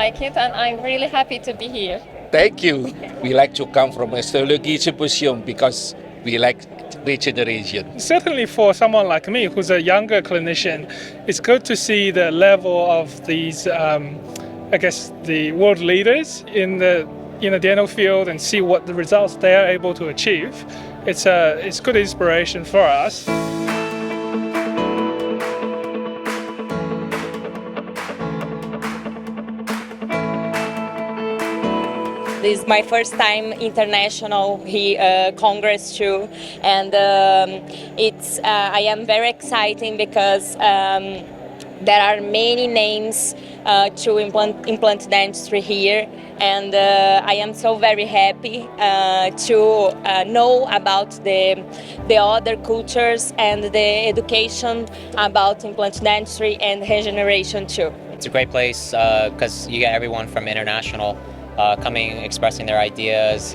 like it, and I'm really happy to be here. Thank you. We like to come from Osteology Symposium because we like regeneration. Certainly for someone like me who's a younger clinician, it's good to see the level of these, the world leaders in the dental field and see what the results they are able to achieve. It's good inspiration for us. This is my first time international congress too, and I am very exciting because there are many names to implant dentistry here, and I am so very happy to know about the other cultures and the education about implant dentistry and regeneration too. It's a great place because you get everyone from international coming, expressing their ideas,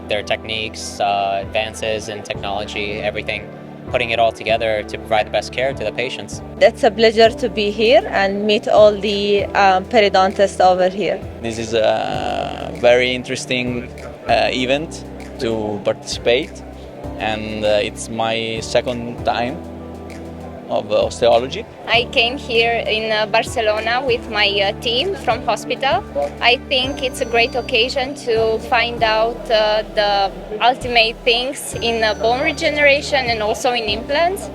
their techniques, advances in technology, everything, putting it all together to provide the best care to the patients. It's a pleasure to be here and meet all the periodontists over here. This is a very interesting event to participate, and it's my second time of osteology. I came here in Barcelona with my team from hospital. I think it's a great occasion to find out the ultimate things in bone regeneration and also in implants.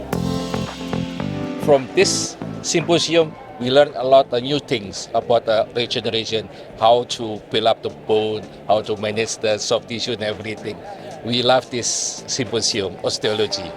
From this symposium, we learned a lot of new things about regeneration, how to build up the bone, how to manage the soft tissue and everything. We love this symposium, osteology.